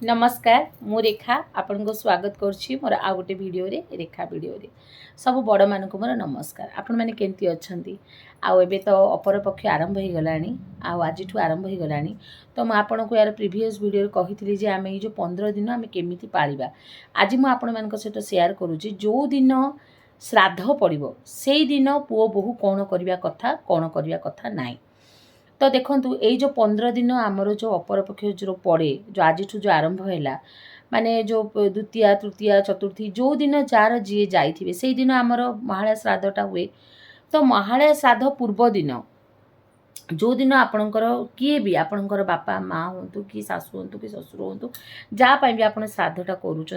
नमस्कार मु रेखा आपन को स्वागत करुच्ची मोर आ गोटे वीडियो रे रेखा वीडियो रे सब बड़ मान को मोर नमस्कार। आपण मैंने केमती अच्छंती आउ एबे तो अपर पक्ष आरंभ हो गलानी आउ आज आरंभ हो गलानी तो मैं आपन को यार प्रीवियस वीडियो रे कहितली जे आमे जो 15 दिन आमे केमिति पाळिबा आज मु आपण मान को सहित शेयर करूची। जो दिन श्राद्ध पड़िबो सेई दिन पुओ बहु कोन करिया कथा नाही। तो देखंतु एई जो 15 दिन आमर जो अपर पक्ष जो पड़े जो आज जो आरंभ है माने जो द्वितीय तृतीय चतुर्थी जो दिन जार जी जाइथिबे सेई दिन आमर महालया श्राद्धटा हुए। तो महालया श्राद्ध पूर्व दिन जो दिन आपणकर किए भी आपणकर बापा माँ हूँ कि सासू हूँ कि ससुर हूँ जहाँ भी आप श्राद्धटा करूँच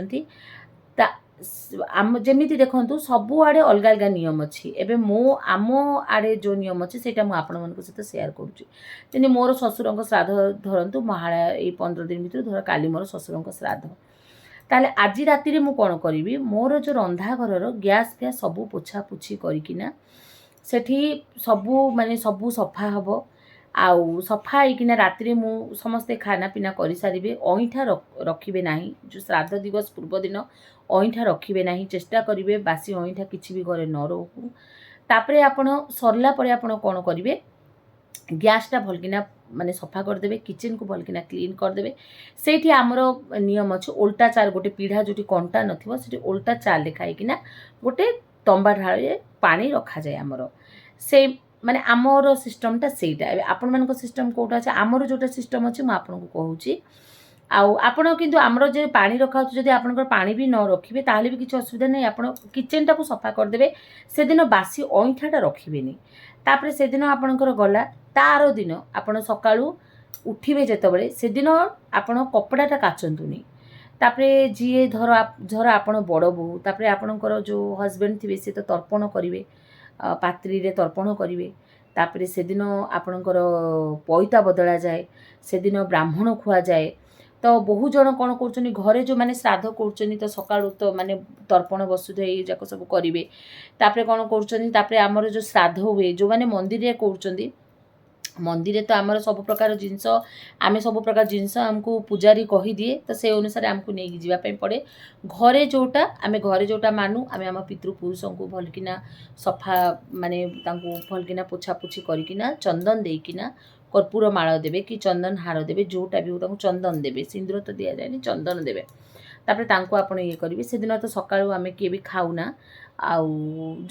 आम जमीती देखो सबुआड़े अलग अलग नियम अच्छी एवं मो आम आड़े जो नियम अच्छे से आपण मान सहित सेयार करुँची। मोर ससुर श्राद्ध धरतु महालया ये 15 दिन भर धर काली मोर ससुर श्राद्ध ताले आज राति मु कौन करी मोर जो रंधा घर गैस फैस सबू पोछा पोछी करना सेठी सबू माने सबू सफा हम आउ सफा होकिना राति मु समस्ते खाना पीना कर सारे अईठा रखिबे नाही। जो श्राद्ध दिवस पूर्व दिन अईठा रखिबे नाही चेष्टा करिवे बासी अईठा किछि भी घरे न रहू। तापरे आपण सरला परे आपण कोन करिवे गैसटा भलकिना माने सफा करदेवे किचन को भलकिना क्लीन करदेवे। सेठी आमर नियम अच्छे उल्टा चाल गोटे पीढ़ा जो कंटा नथिबो सेठी उल्टा चाल देखाई किना गोटे तंबा ढाळे पानी रखा जाए। आमर से माने आमर सिस्टमटा सेटा आपण मानको सिस्टम कोटा अछि आमर जोटा सिस्टम अछि म आपन को कहूची। आउ आपण किंतु आमर जे पानी रखा जदि आपनकर पानी भी न रखिबे ताहले भी किछि असुविधा नै। आपण किचनटा को सफा करदेवे से दिन बासी अईठाटा रखिबेनी। तापरे से दिन आपनकर गला तार दिन आपण सकाळू उठिबे जेतबेले से दिन आपण कपड़ाटा काचंतुनी। तापरे जी धर आपण बड़ बहु तापरे आपनकर जो हस्बैंड थिबे से तो तर्पण करिवे पात्री रे तर्पण करिवे। तापरे से दिन आपनकर पईता बदला जाए से दिन ब्राह्मण खुआ जाए। तो बहु जन कौन कर घरे जो माने श्राद्ध कर तो सकाळू तो माने तर्पण वसुधे ये जाक सब करिवे। तापरे कौन कर आमर जो श्राद्ध हुए जो माने मंदिर रे कर मंदिर तो आमर सब प्रकार जिनस आम सब प्रकार जिनस आमको पूजारी कही दिए तो से अनुसार आमको नहीं जावाई पड़े। घरे जोटा आम घरे जोटा मानु आम आम पितृपुरुष को भलकिना सफा माने भलकिना पोछापोछी करकिना चंदन देकिना कर्पूर माଳ देवे कि चंदन हार देवे जोटा भी हो चंदन देवे सिंदूर तो दि जाए चंदन देवे। तापर तांको आपण ये करेंगे से दिन तो सकाळू आम किए भी खाऊना आउ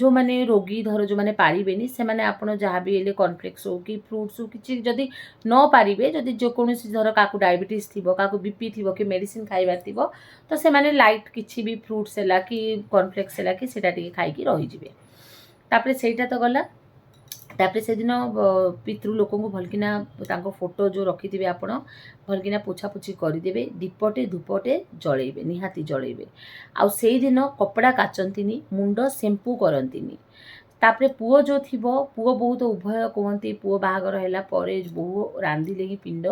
जो माने रोगी धर जो माने पारिबेनी से माने आपण जहाँ भी हेले कॉर्नफ्लेक्स हो कि फ्रुट्स हो कि जदि न पारिबे जदि जो कोनोसी धर काकू डायबिटीज थिबो काकू बीपी थिबो कि मेडिसिन खाइबार थिबो तो से माने लाइट किछि भी फ्रुट्स हैला कि कॉर्नफ्लेक्स हैला कि सेटा टिके खाइकी रहि जिवे। तापर सेटा तो गला। तापर से दिन पितृ लोक को भलकिना तांको फोटो जो रखिथिबे आपण भलकिना पोछापोछी करदेवे दीपटे धूपटे जळेबे निहाती जळेबे। आउ से दिन कपड़ा काचंतीनी मुंड शैम्पू करंतीनी। तापरे पुओ जो थिबो पुओ बहु तो उभय कहती पुओ बाहागर हैला परे बहु रांधिले ही पिंड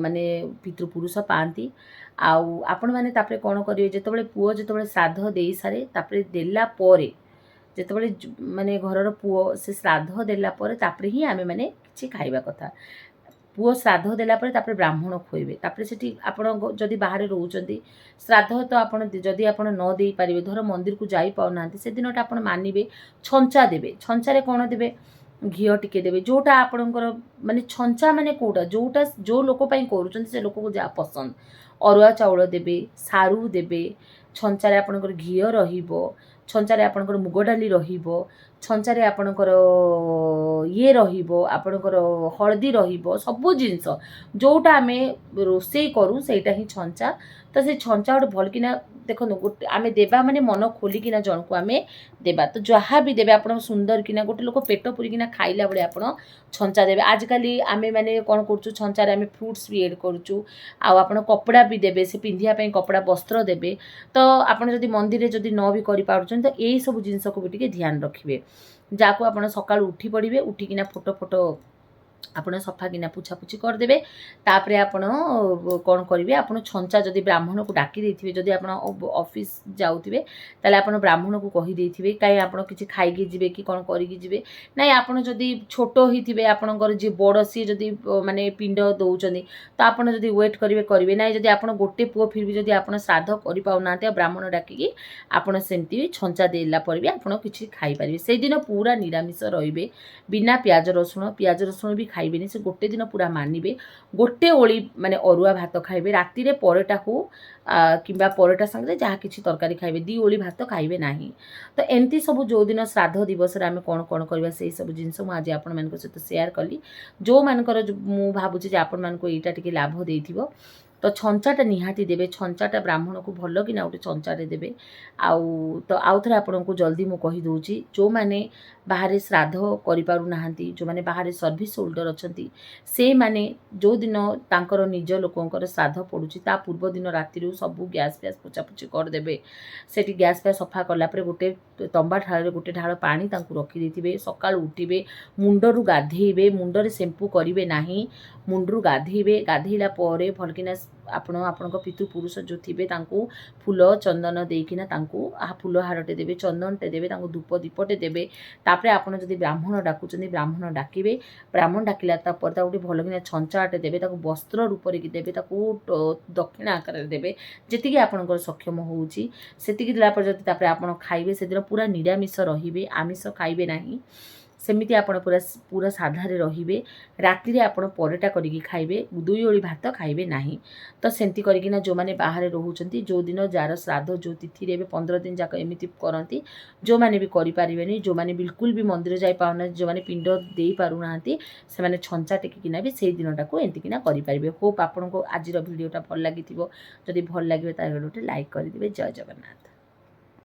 माने पितृपुरुष पाती। आउ आपण माने तापरे कोन करिवे जेतबेले पुओ जेतबेले श्राद्ध देई सारे तापरे देला परे जेतबेले माने घरर पुओ से श्राद्ध देला परे तापरे ही आमे माने किछि खाइबा कथा। पुओ श्राद्ध देला परे तापरे ब्राह्मण खोइबे। तापरे सेठी आपण जदि बाहर रहउचंती श्राद्ध तो आपण जदि आपण न देई पारिबे धर मंदिर को जाई पाउनांती से दिनटा आपण मानिबे छंचा देबे। छंचारे कोन देबे घिओ टिके देबे जोटा आपणकर माने छंचा माने कोटा जोटा जो लोक पई करूचंती से लोक को जा पसंद अरुआ चाउल देबे सारू देबे छंचारे आपणकर घिओ रहिबो छंचारे आपणकर मुग डाली रहिबो छंचारे आपणकर ये रहिबो आपणकर हळदी रहिबो सबु जिंस जोटा आमे रोषेई करू सेटा ही छंचा। तो से छंचा गोटे भलकिना देखो गोटे आमे देबा माने मन खोलिकिना जन को आमे देबा तो जहाँ भी देबे आपण सुंदर किना गोटे लोक पेट पुरिकिना खाइला बळे आपण छंचा देबे। आजकल आमे माने कोन करछु छंचारे आमे फ्रुट्स भी ऐड करछु आ आपण कपड़ा भी देबे से पिंधिया पई कपड़ा वस्त्र देबे। तो आपण जदि मंदिर जदि न भी करि पारुछन तो एई सब जिंस को भी टिके ध्यान रखिबे जाको आपण सकाळ उठी पड़िबे उठिकिना फोटो फोटो ଆପଣ ସଫା କିନା ପୁଛାପୁଛି କରିଦେବେ। ତାପରେ ଆପଣ କ'ଣ କରିବେ, ଆପଣ ଛଞ୍ଚା ଯଦି ବ୍ରାହ୍ମଣକୁ ଡାକି ଦେଇଥିବେ, ଯଦି ଆପଣ ଅଫିସ୍ ଯାଉଥିବେ ତାହେଲେ ଆପଣ ବ୍ରାହ୍ମଣକୁ କହିଦେଇଥିବେ, କାହିଁ ଆପଣ କିଛି ଖାଇକି ଯିବେ କି କ'ଣ କରିକି ଯିବେ। ନାଇଁ ଆପଣ ଯଦି ଛୋଟ ହେଇଥିବେ, ଆପଣଙ୍କର ଯିଏ ବଡ଼ ସିଏ ଯଦି ମାନେ ପିଣ୍ଡ ଦେଉଛନ୍ତି, ତ ଆପଣ ଯଦି ୱେଟ୍ କରିବେ କରିବେ। ନାଇଁ ଯଦି ଆପଣ ଗୋଟେ ପୁଅ ଫିର୍ ବି ଯଦି ଆପଣ ଶ୍ରାଦ୍ଧ କରିପାରୁନାହାନ୍ତି ଆଉ ବ୍ରାହ୍ମଣ ଡାକିକି ଆପଣ ସେମିତି ଛଞ୍ଚା ଦେଲା ପରେ ବି ଆପଣ କିଛି ଖାଇପାରିବେ। ସେଇଦିନ ପୁରା ନିରାମିଷ ରହିବେ, ବିନା ପିଆଜ ରସୁଣ ବି ଖାଇବେନି। ସେ ଗୋଟେ ଦିନ ପୁରା ମାନିବେ, ଗୋଟେ ଓଳି ମାନେ ଅରୁଆ ଭାତ ଖାଇବେ। ରାତିରେ ପରଟା ହଉ କିମ୍ବା ପରଟା ସାଙ୍ଗରେ ଯାହା କିଛି ତରକାରୀ ଖାଇବେ, 2 ଓଳି ଭାତ ଖାଇବେ ନାହିଁ। ତ ଏମିତି ସବୁ ଯେଉଁଦିନ ଶ୍ରାଦ୍ଧ ଦିବସରେ ଆମେ କ'ଣ କ'ଣ କରିବା ସେଇ ସବୁ ଜିନିଷ ମୁଁ ଆଜି ଆପଣମାନଙ୍କ ସହିତ ସେୟାର କଲି। ଯେଉଁମାନଙ୍କର ମୁଁ ଭାବୁଛି ଯେ ଆପଣମାନଙ୍କୁ ଏଇଟା ଟିକେ ଲାଭ ଦେଇଥିବ। ତ ଛଞ୍ଚାଟା ନିହାତି ଦେବେ, ଛଞ୍ଚାଟା ବ୍ରାହ୍ମଣକୁ ଭଲ କିନା ଗୋଟେ ଛଞ୍ଚାଟେ ଦେବେ। ତ ଆଉ ଥରେ ଆପଣଙ୍କୁ ଜଲ୍ଦି ମୁଁ କହିଦେଉଛି, ଯେଉଁମାନେ ବାହାରେ ଶ୍ରାଦ୍ଧ କରିପାରୁନାହାନ୍ତି, ଯେଉଁମାନେ ବାହାରେ ସର୍ଭିସ୍ ହୋଲ୍ଡର ଅଛନ୍ତି, ସେଇମାନେ ଯେଉଁଦିନ ତାଙ୍କର ନିଜ ଲୋକଙ୍କର ଶ୍ରାଦ୍ଧ ପଡ଼ୁଛି ତା ପୂର୍ବଦିନ ରାତିରୁ ସବୁ ଗ୍ୟାସ୍ ଫ୍ୟାସ୍ ପୋଛାପୋଛି କରିଦେବେ। ସେଠି ଗ୍ୟାସ୍ ଫ୍ୟାସ୍ ସଫା କଲା ପରେ ଗୋଟେ ତମ୍ବା ଢାଳରେ ଗୋଟେ ଢାଳ ପାଣି ତାଙ୍କୁ ରଖିଦେଇଥିବେ। ସକାଳୁ ଉଠିବେ, ମୁଣ୍ଡରୁ ଗାଧେଇବେ, ମୁଣ୍ଡରେ ସେମ୍ପୁ କରିବେ ନାହିଁ, ମୁଣ୍ଡରୁ ଗାଧେଇବେ। ଗାଧେଇଲା ପରେ ଭଲକିନା ଆପଣ ଆପଣଙ୍କ ପିତୃପୁରୁଷ ଯେଉଁ ଥିବେ ତାଙ୍କୁ ଫୁଲ ଚନ୍ଦନ ଦେଇକିନା ତାଙ୍କୁ ଫୁଲ ହାରଟେ ଦେବେ, ଚନ୍ଦନଟେ ଦେବେ, ତାଙ୍କୁ ଧୂପ ଦୀପଟେ ଦେବେ। ତାପରେ ଆପଣ ଯଦି ବ୍ରାହ୍ମଣ ଡାକୁଛନ୍ତି ବ୍ରାହ୍ମଣ ଡାକିବେ। ବ୍ରାହ୍ମଣ ଡାକିଲା ତାପରେ ତାକୁ ଗୋଟେ ଭଲକିନା ଛଞ୍ଚାଟେ ଦେବେ, ତାକୁ ବସ୍ତ୍ର ରୂପରେ ଦେବେ, ତାକୁ ଦକ୍ଷିଣା ଆକାରରେ ଦେବେ, ଯେତିକି ଆପଣଙ୍କର ସକ୍ଷମ ହେଉଛି ସେତିକି ଦେଲା ପରେ ଯଦି ତାପରେ ଆପଣ ଖାଇବେ, ସେଦିନ ପୁରା ନିରାମିଷ ରହିବେ, ଆମିଷ ଖାଇବେ ନାହିଁ। ସେମିତି ଆପଣ ପୁରା ସାଧାରେ ରହିବେ। ରାତିରେ ଆପଣ ପରଟା କରିକି ଖାଇବେ, 2 ଓଳି ଭାତ ଖାଇବେ ନାହିଁ। ତ ସେମିତି କରିକିନା ଯେଉଁମାନେ ବାହାରେ ରହୁଛନ୍ତି, ଯେଉଁଦିନ ଯାହାର ଶ୍ରାଦ୍ଧ ଯେଉଁ ତିଥିରେ ଏବେ 15 ଦିନ ଯାକ ଏମିତି କରନ୍ତି। ଯେଉଁମାନେ ବି କରିପାରିବେନି, ଯେଉଁମାନେ ବିଲକୁଲ ବି ମନ୍ଦିର ଯାଇପାରୁନାହାନ୍ତି, ଯେଉଁମାନେ ପିଣ୍ଡ ଦେଇପାରୁନାହାନ୍ତି, ସେମାନେ ଛଞ୍ଚା ଟେକିକିନା ବି ସେଇ ଦିନଟାକୁ ଏମିତିକିନା କରିପାରିବେ। ହୋପ୍ ଆପଣଙ୍କୁ ଆଜିର ଭିଡ଼ିଓଟା ଭଲ ଲାଗିଥିବ। ଯଦି ଭଲ ଲାଗିବ ତାହେଲେ ଗୋଟେ ଲାଇକ୍ କରିଦେବେ। ଜୟ ଜଗନ୍ନାଥ।